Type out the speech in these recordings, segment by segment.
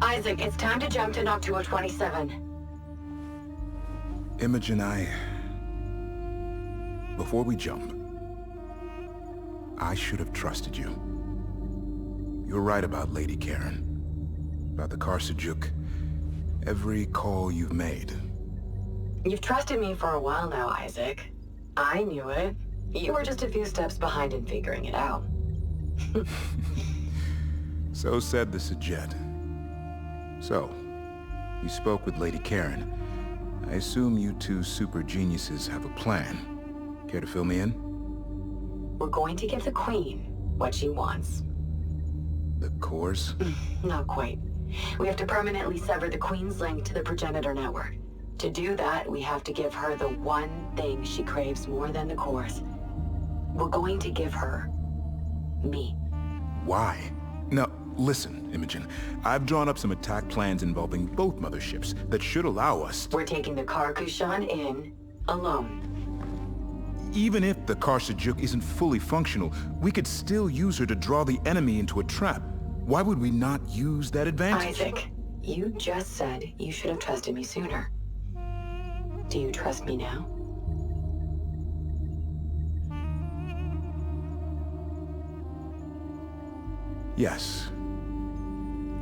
Isaac, it's time to jump to Noctua-27. Imogen, before we jump, I should have trusted you. You're right about Lady Karen. About the Karsajuk. Every call you've made. You've trusted me for a while now, Isaac. I knew it. You were just a few steps behind in figuring it out. So said the Sajet. So, you spoke with Lady Karen. I assume you two super geniuses have a plan. Care to fill me in? We're going to give the Queen what she wants. The cores? Not quite. We have to permanently sever the Queen's link to the progenitor network. To do that, we have to give her the one thing she craves more than the cores. We're going to give her me. Why? Now, listen, Imogen. I've drawn up some attack plans involving both motherships that should allow us to... We're taking the Kar-Kushan in alone. Even if the Karsajuk isn't fully functional, we could still use her to draw the enemy into a trap. Why would we not use that advantage? Isaac, you just said you should have trusted me sooner. Do you trust me now? Yes.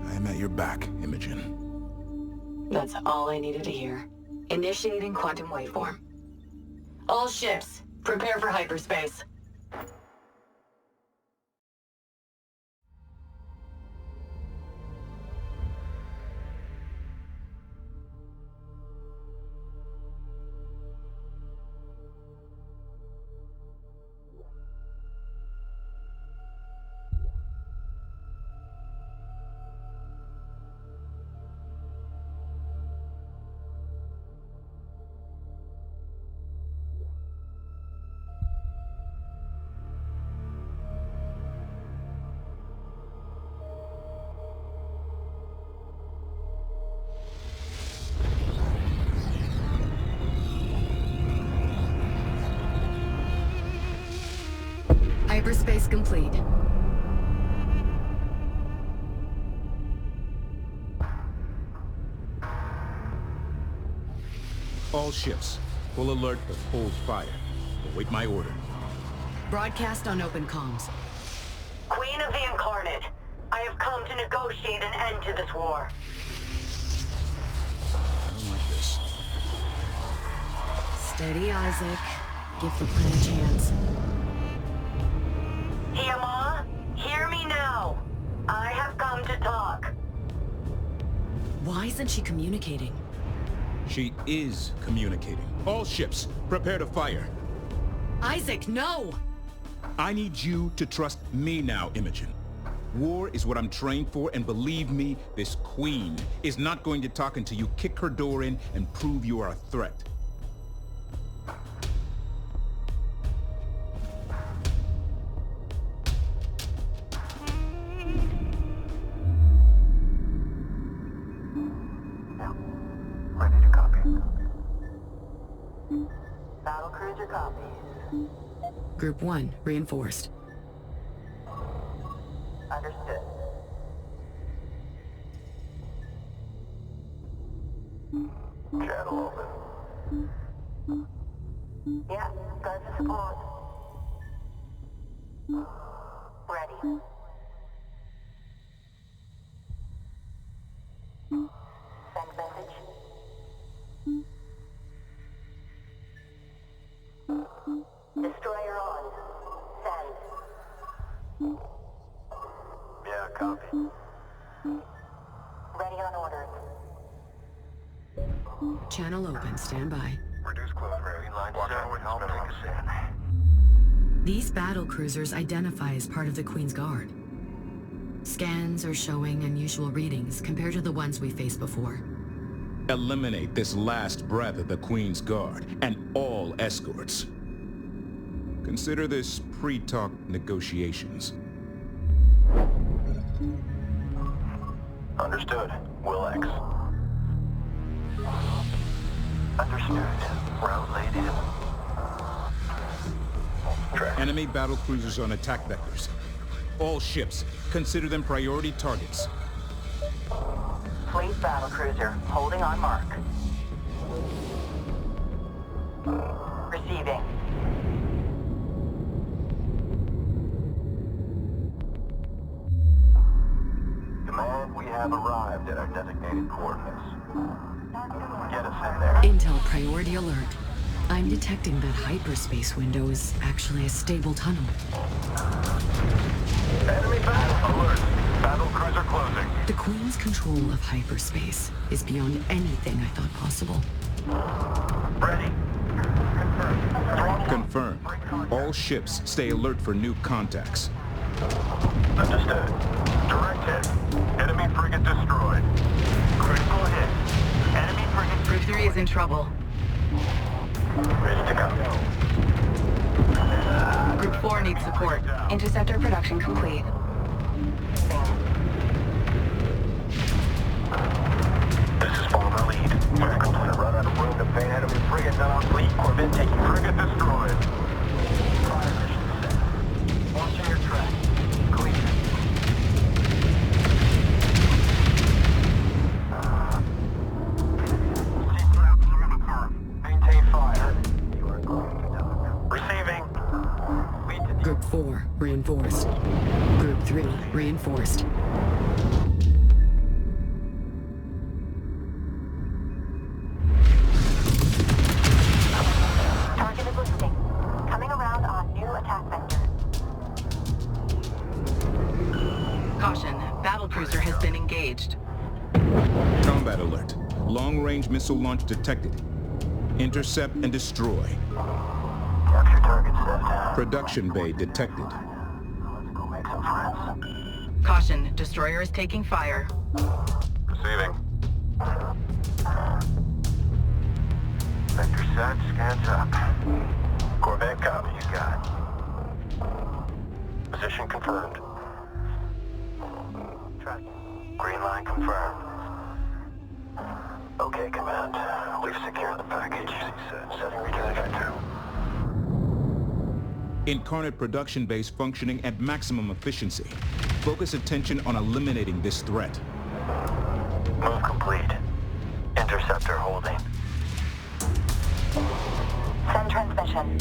I am at your back, Imogen. That's all I needed to hear. Initiating quantum waveform. All ships, prepare for hyperspace. Hyperspace complete. All ships, full alert but hold fire. Await my order. Broadcast on open comms. Queen of the Incarnate, I have come to negotiate an end to this war. I don't like this. Steady, Isaac. Give the plan a chance. Tiamat, hear me now. I have come to talk. Why isn't she communicating? She is communicating. All ships, prepare to fire. Isaac, no! I need you to trust me now, Imogen. War is what I'm trained for, and believe me, this queen is not going to talk until you kick her door in and prove you are a threat. Ready to copy. Battlecruiser copies. Group 1, reinforced. Understood. Channel open. Yeah, guns to support. Ready. Send message. Destroyer on. Send. Yeah, copy. Ready on orders. Channel open. Stand by. Reduce close rate. Watch out with help. Take us in. These battle cruisers identify as part of the Queen's Guard. Scans are showing unusual readings compared to the ones we faced before. Eliminate this last breath of the Queen's Guard and all escorts. Consider this pre-talk negotiations. Understood. Will X. Understood. Route laid in. Track. Enemy battle cruisers on attack vectors. All ships, consider them priority targets. Wave battlecruiser, holding on mark. Receiving. Command, we have arrived at our designated coordinates. Get us in there. Intel priority alert. I'm detecting that hyperspace window is actually a stable tunnel. Enemy battle alert. Battle cruiser closing. The Queen's control of hyperspace is beyond anything I thought possible. Ready. Confirmed. All ships stay alert for new contacts. Understood. Direct hit. Enemy frigate destroyed. Critical hit. Enemy frigate Group 3 is in trouble. ready to go. Group 4 needs support. Interceptor production complete. This is Bomber Lead. Vehicles gonna run out of room to feign enemy frigate not on fleet. Corvette taking frigate destroyed. Fire mission set. Launching your track. Clear. Seatbelts are in the curve. Maintain fire. You are going down. Receiving. Lead to Group 4 reinforced. Group 3 reinforced. Targeted listing. Coming around on new attack vector. Caution, battlecruiser has been engaged. Combat alert. Long-range missile launch detected. Intercept and destroy. capture target set. Production bay detected. Let's go make some friends. Caution, destroyer is taking fire. Receiving. Vector set, scans up. Corvette copy, you got. Position confirmed. Tracking. Green line confirmed. Okay, Command. We've secured the package. Setting rejection 2. Incarnate production base functioning at maximum efficiency. Focus attention on eliminating this threat. Move complete. Interceptor holding. Send transmission.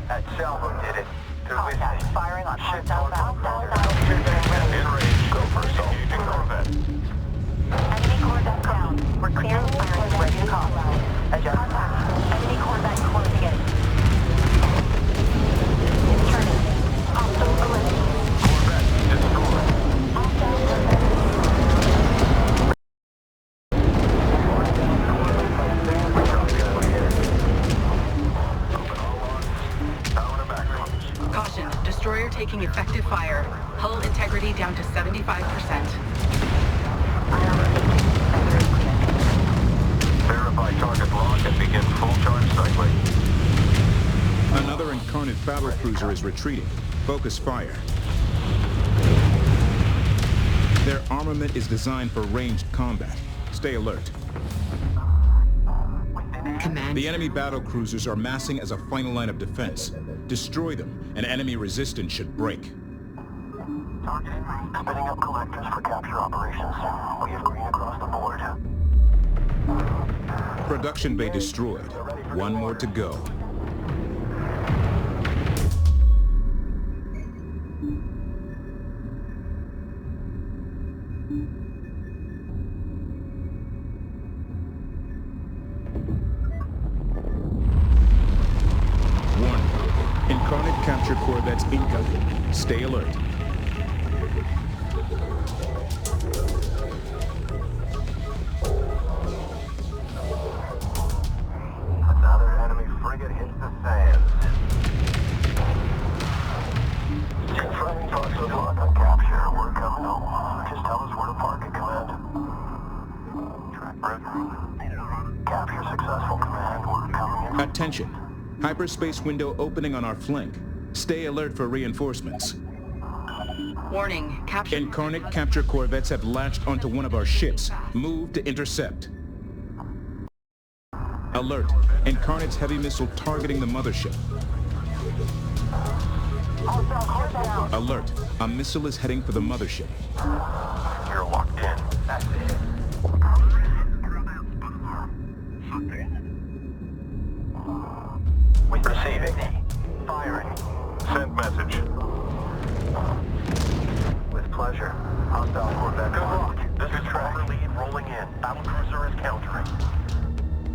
That salvo did it. They're with Contact. me. Firing on Ship hostile northbound. bound. In range. Go for assault. Engaging Corvette. Enemy Corvette ground. We're clearing firing. Ready to call. Adjust. Contact. Enemy Corvette closing in. Turning. Hostile eliminated. Corvette destroyed. Hostile eliminated. Open all lines. Power to maximum. Caution, destroyer taking effective fire. Hull integrity down to 75%. Verify target lock and begin full charge cycling. Another Incarnate battlecruiser is retreating. Focus fire. Their armament is designed for ranged combat. Stay alert. Command. The enemy battlecruisers are massing as a final line of defense. Destroy them, and enemy resistance should break. Spinning up collectors for capture operations. We have green across the board. Production bay destroyed. One more to go. Warning. Incarnate capture corvettes incoming. Stay alert. Another enemy frigate hits the sands. Confirming positive lock on capture. We're coming home. Just tell us where to park it, Command. Track record. Capture successful, Command. We're coming in. Attention. Hyperspace window opening on our flank. Stay alert for reinforcements. Warning, capture. Incarnate capture corvettes have latched onto one of our ships. Move to intercept. Alert. Incarnate's heavy missile targeting the mothership. Alert. A missile is heading for the mothership. You're locked in. That's it. Receiving. Firing. Send message. With pleasure. Hostile Corvette. Good luck. This is Tracker lead rolling in. Battle cruiser is countering.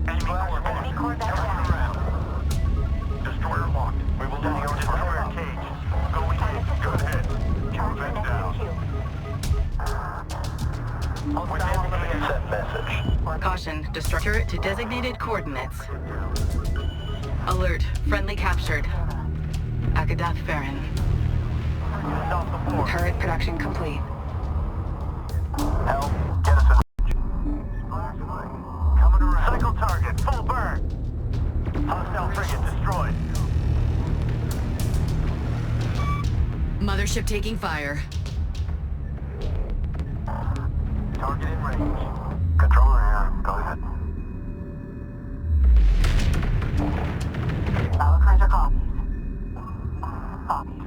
Enemy Corvette down. Destroyer locked. We will lock. Destroyer cage. Going in. Go ahead. Corvette down. Send message. Caution, destroyer to designated coordinates. Alert, friendly captured. Akadath Farron. Turret production complete. Help. Get us in range. Coming around. Cycle target. Full burn. Hostile frigate destroyed. Mothership taking fire. Target in range. Controller here. Go ahead. Battlecruiser copies. Copies.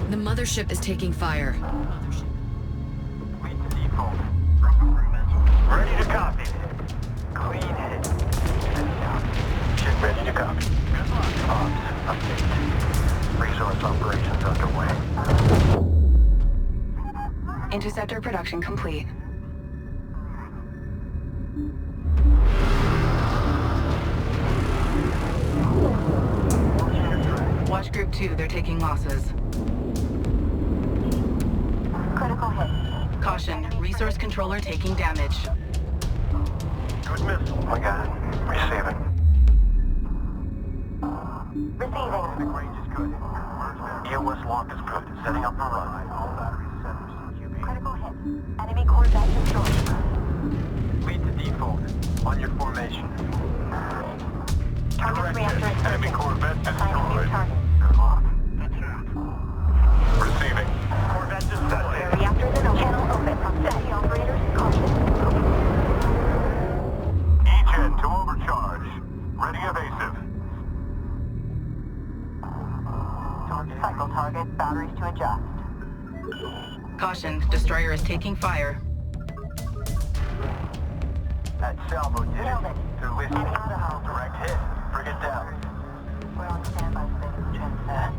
The mothership is taking fire. Fleet to default. Ready to copy. Clean hit. Ship ready to copy. Good luck. Ops. Update. Resource operations underway. Interceptor production complete. Watch Group 2, they're taking losses. Critical hit. Caution, resource controller taking damage. Good missile. I got it. Receiving. Receiving. Range is good. EOS lock is good. Setting up the run. All batteries set for CQB. Critical hit. Enemy Corvette destroyed. Lead to default. On your formation. Target reactor is Enemy searching. Corvette Assigning new destroyed. target. Good luck. Receiving. Corvette The destroyed. reactor is in channel open. Steady operators caution. E-Gen to overcharge. Ready evasive. Cycle target. Batteries to adjust. Caution, destroyer is taking fire. That salvo did Nailed it. To listen. And Idaho. Direct hit. Frigate down. We're on standby for the transfer.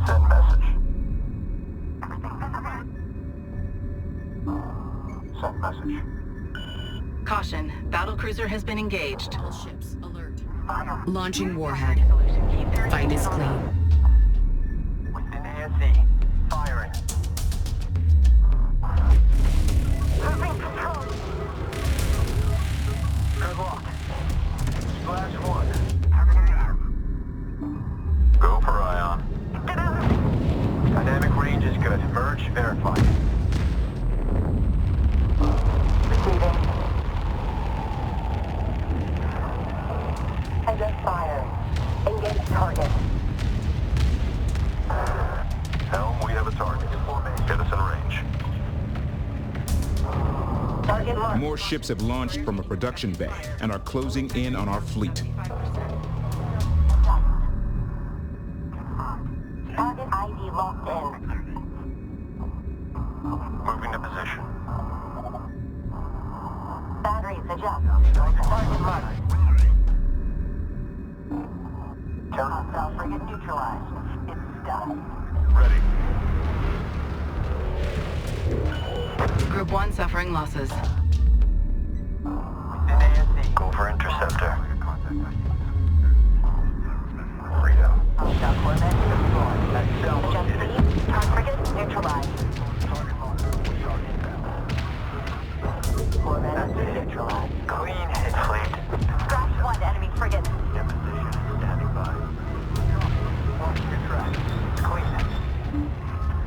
Send message. Send message. Caution, battlecruiser has been engaged. All ships alert. Fire. Launching warhead. Fight is clean. Within ASE. Firing. Losing control. Good luck. Splash one. Go for Ion. Dynamic range is good. Merge verified. Receiving. Adjust fire. Engage target. Helm, we have a target. Get us in range. Target marked. More ships have launched from a production bay and are closing in on our fleet. Target ID locked in. Moving to position. Batteries adjust. Target marked. Hostile frigate neutralized. It's done. Ready. Group 1 suffering losses. Within ASE. Go for interceptor. Freedom. Hostile Corvette destroyed. That salvo Adjust did it. speed. Target frigate neutralized. Target locked. Target inbound. Corvette neutralized. Clean hit fleet. Scratch one enemy frigate. Deposition standing by. Watch your track. Clean it.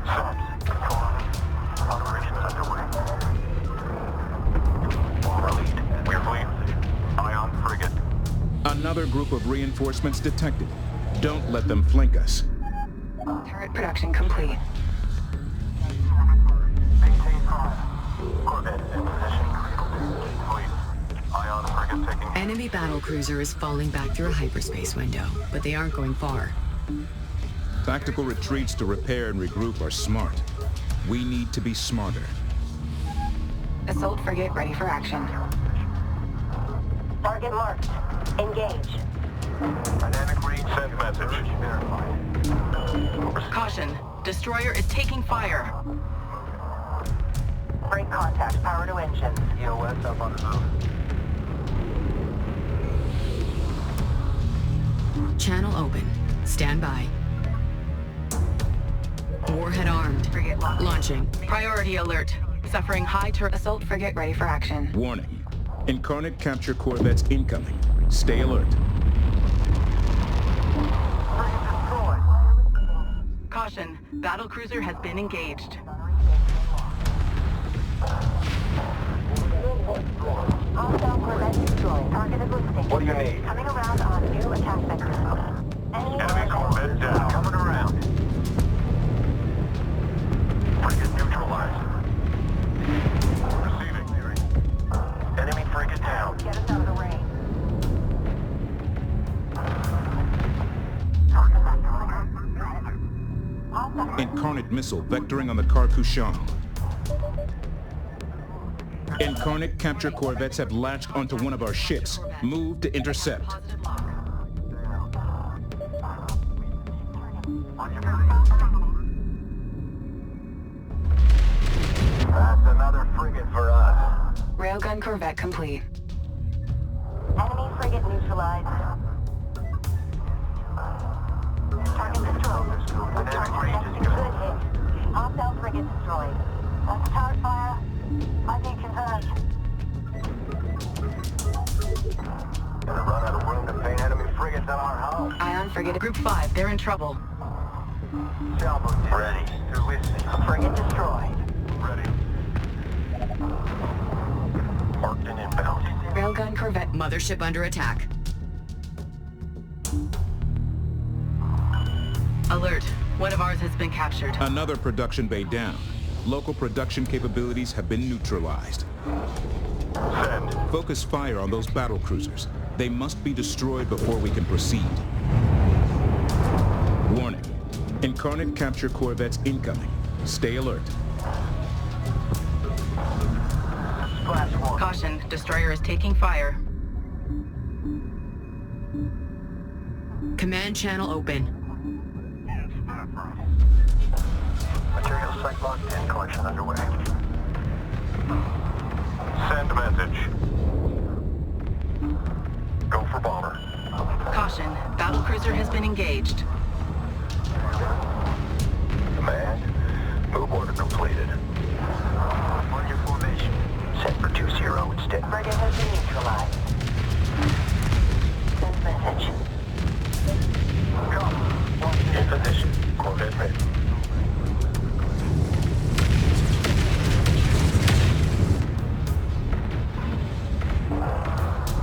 Subs. Operations underway. Former lead. We're clean. Ion frigate. Another group of reinforcements detected. Don't let them flank us. Turret production complete. Maintain fire. Corvette is in position. Target's taking... Enemy battlecruiser is falling back through a hyperspace window, but they aren't going far. Tactical retreats to repair and regroup are smart. We need to be smarter. Assault frigate ready for action. Target marked. Engage. Dynamic range. Send message. Verified. Caution. Destroyer is taking fire. Break contact. Power to engines. EOS up on the move. Channel open. Stand by. Warhead armed. Frigate locked. Launching. Priority alert. Suffering high Assault frigate ready for action. Warning. Incarnate capture corvettes incoming. Stay alert. Caution. Battlecruiser has been engaged. Hostile corvette destroyed. Target is listed. What do you need? Coming around on new attack vector. Enemy corvette down. Coming around. Frigate neutralized. Receiving. Enemy frigate down. Get us out of the rain. Incarnate missile vectoring on the Kushan. Incarnate capture corvettes have latched onto one of our ships. Move to intercept. Positive lock. That's another frigate for us. Railgun corvette complete. Enemy frigate neutralized. Target destroyed. Dynamic range is Good good. hit. Hostile frigate destroyed. That's tower fire. ID confirmed. Gonna run out of room to paint enemy frigates on our hull. Ion frigate. Group 5, they're in trouble. Salvo ready. To listen. Frigate destroyed. Ready. Marked and inbound. Railgun corvette. Mothership under attack. Alert. One of ours has been captured. Another production bay down. Local production capabilities have been neutralized. Send. Focus fire on those battle cruisers. They must be destroyed before we can proceed. Warning. Incarnate capture corvettes incoming. Stay alert. Splash one. Caution. Destroyer is taking fire. Command channel open. Material site locked in. Collection underway. Send message. Go for bomber. Caution. Battlecruiser has been engaged. Command. Move order completed. On your formation. Set for 2-0 instead. Frigate has been neutralized. Send message. Come. In position. Corvette ready.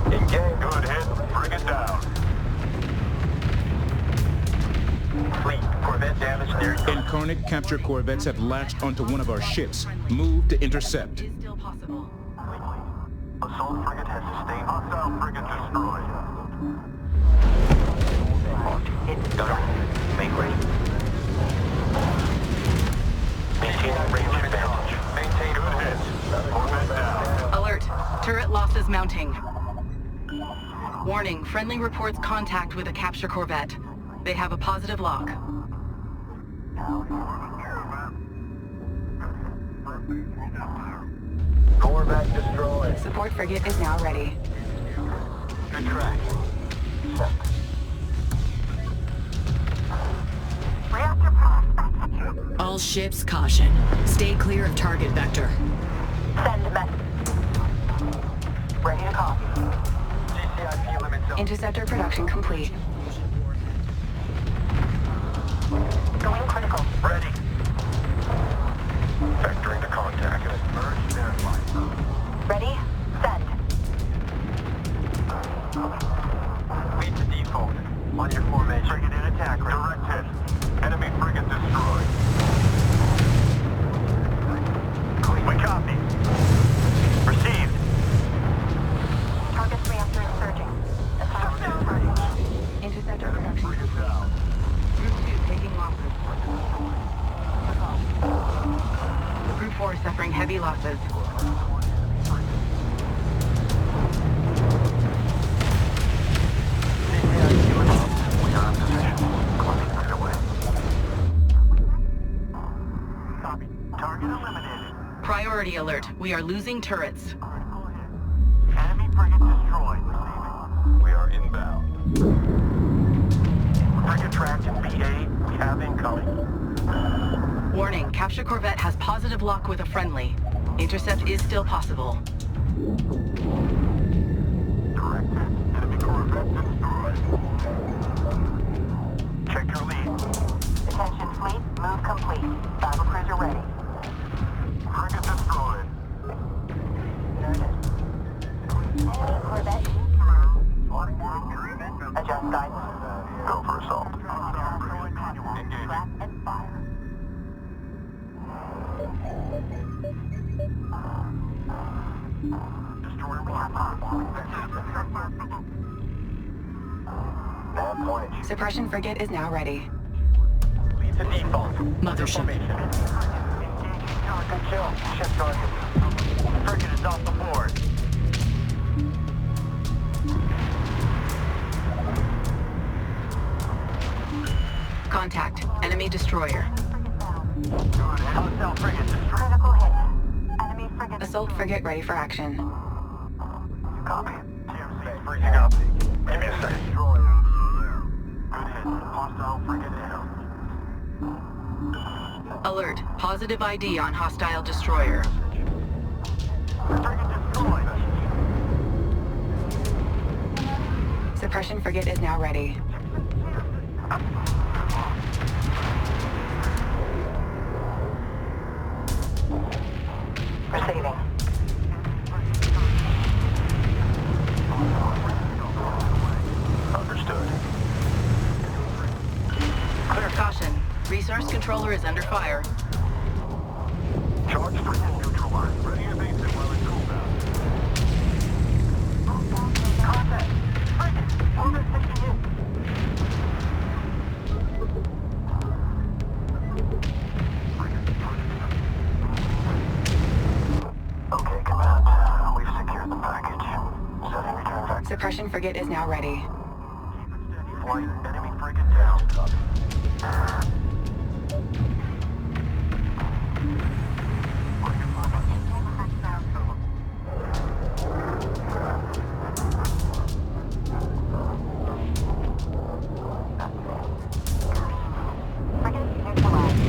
Engage. Good hit. Frigate down. Fleet. Corvette damage near. Incarnate capture corvettes have latched onto one of our ships. Move to intercept. Is still possible. Assault frigate has sustained. Hostile frigate destroyed. Hit. Gunner. Make ready. Maintain range advantage. Maintain good hit. Corvette down. Alert. Turret losses mounting. Warning. Friendly reports contact with a capture corvette. They have a positive lock. Corvette destroyed. Support frigate is now ready. Good track. Set. Reactor prospect. All ships caution. Stay clear of target vector. Send message. Ready to copy. GCIP limits up. Interceptor production complete. Going critical. Ready. Vectoring to contact. Merge verified. Ready? Send. Lead to default. On your formation. Frigate in attack. Direct hit. Enemy frigate destroyed. Clean. We copy. Received. Target 3 priority alert. We are losing turrets. Enemy frigate destroyed. Receiving. We are inbound. Frigate tracked in PA. We have incoming. Warning, capture corvette has positive lock with a friendly. Intercept is still possible. Correct. Enemy corvette destroyed. Check your lead. Attention fleet, move complete. Battle cruiser ready. Frigate destroyed. Noted. Enemy corvette. Adjust guidance. Go for assault. Engaging. Trap and fire. Destroyer one. Nav point. Suppression frigate is now ready. Lead to default. Mothership. Formation. Good kill. Ship target. Frigate is off the board. Contact. Enemy destroyer. Hostile frigate destroyed. Critical hit. Enemy frigate. Assault frigate ready for action. Copy. TMC freezing up. Give me a second. Destroyer. Good hit. Hostile frigate down. Alert. Positive ID on hostile destroyer. Frigate destroyed. Suppression frigate is now ready. Receiving. Understood. Clear caution. Resource controller is under fire. Charge frigate neutralized. Ready to base it while in cooldown. Contact. Frigate. Orbit 68. Okay, Command. We've secured the package. Setting return vector. Suppression frigate is now ready. Keep it steady. Flight. Enemy frigate down. Frigate neutralized.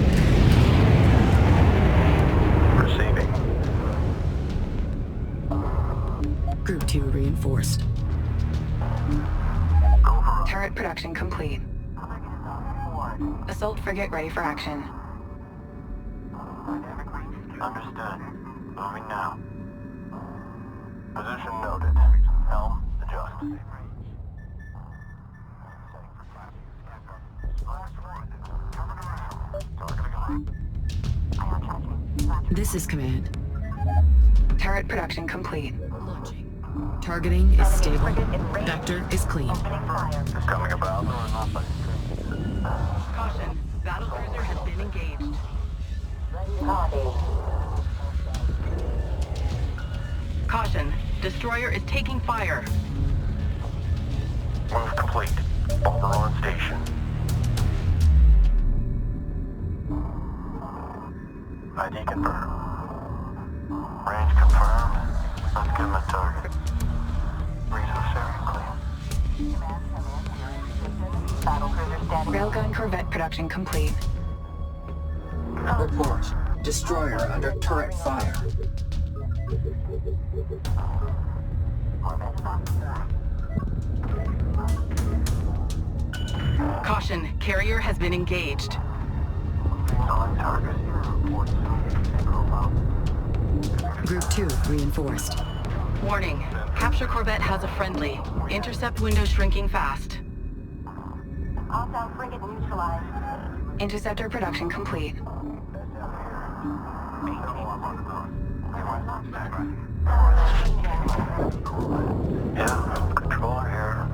Receiving. Group 2 reinforced. Go for a Turret production complete. Assault frigate ready for action. Understood. Moving now. Position noted. Helm, adjust. This is command. Turret production complete. Launching. Targeting is stable. Frigate in range. Vector is clean. Opening fire. Coming about. Caution. Battle cruiser has been engaged. Copy. Caution. Destroyer is taking fire. Move complete. Bomber on station. ID confirmed. Range confirmed. Let's get him a target. Resource area clear. Battle cruiser standing. Railgun corvette production complete. Report. Destroyer under turret fire. Caution. Carrier has been engaged. On target. Group 2 reinforced. Warning. Capture corvette has a friendly. Intercept window shrinking fast. Hostile frigate neutralized. Interceptor production complete. Yeah, controller here.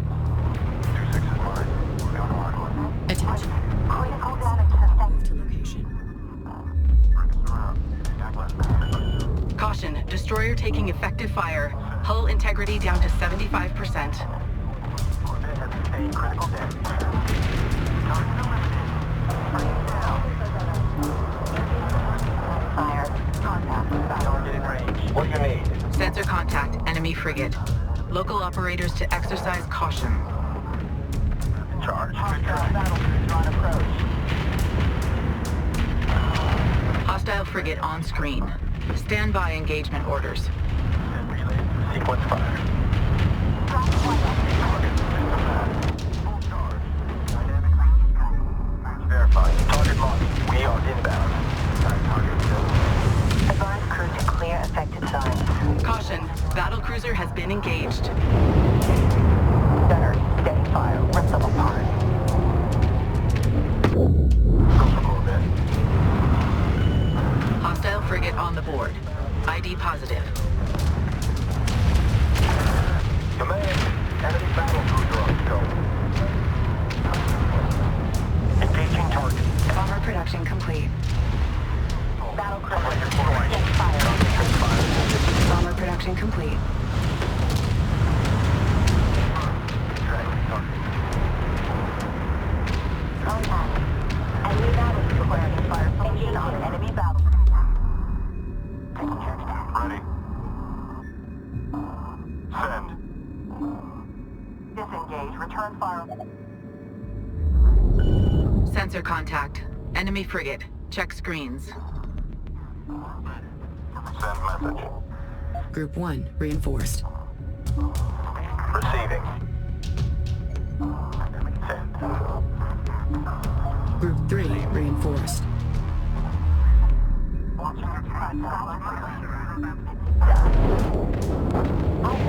26 is mine. We're going to Homeworld. Attention. Critical damage sustained. Move to location. Caution. Destroyer taking effective fire. Hull integrity down to 75%. Critical damage. Fire. Contact. Target frigate. Local operators to exercise caution. Charge. Battle cruiser on approach. Hostile frigate on screen. Stand by engagement orders. Relay. Sequence fire. Full charge. Dynamic range. Verified. Target locked. We are inbound. Target still. Advise crew to clear affected zones. Caution, battlecruiser has been engaged. Gunner, steady fire. Rip them apart. Coastal Corvette. Hostile frigate on the board. ID positive. Command. Enemy battle cruiser on scope. Engaging target. Bomber production complete. Battle cruiser, steady fire. Bomber production complete. Contact. Enemy battle cruiser. Fire engine on enemy battle. Taking checks down. Ready. Send. Disengage. Return fire. Sensor contact. Enemy frigate. Check screens. Send message. Group 1 reinforced. Receiving. Send. Group 3 reinforced.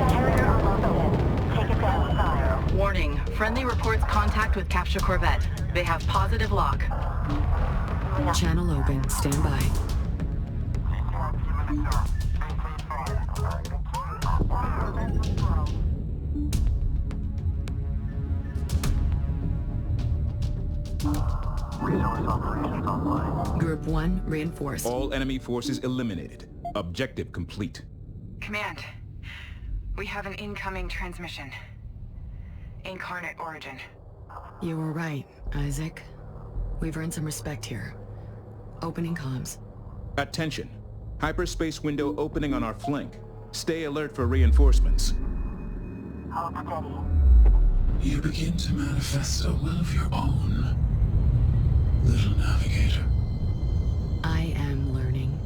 Carrier unloaded. Take it down. Fire. Warning, friendly reports contact with capture corvette. They have positive lock. Channel open. Stand by. Resource operations online. Group 1 reinforced. All enemy forces eliminated. Objective complete. Command, we have an incoming transmission. Incarnate origin. You were right, Isaac. We've earned some respect here. Opening comms. Attention. Hyperspace window opening on our flank. Stay alert for reinforcements. Hold steady. You begin to manifest a will of your own, little navigator. I am learning.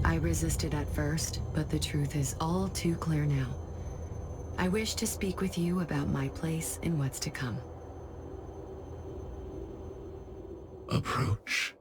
I resisted at first, but the truth is all too clear now. I wish to speak with you about my place in what's to come. Approach.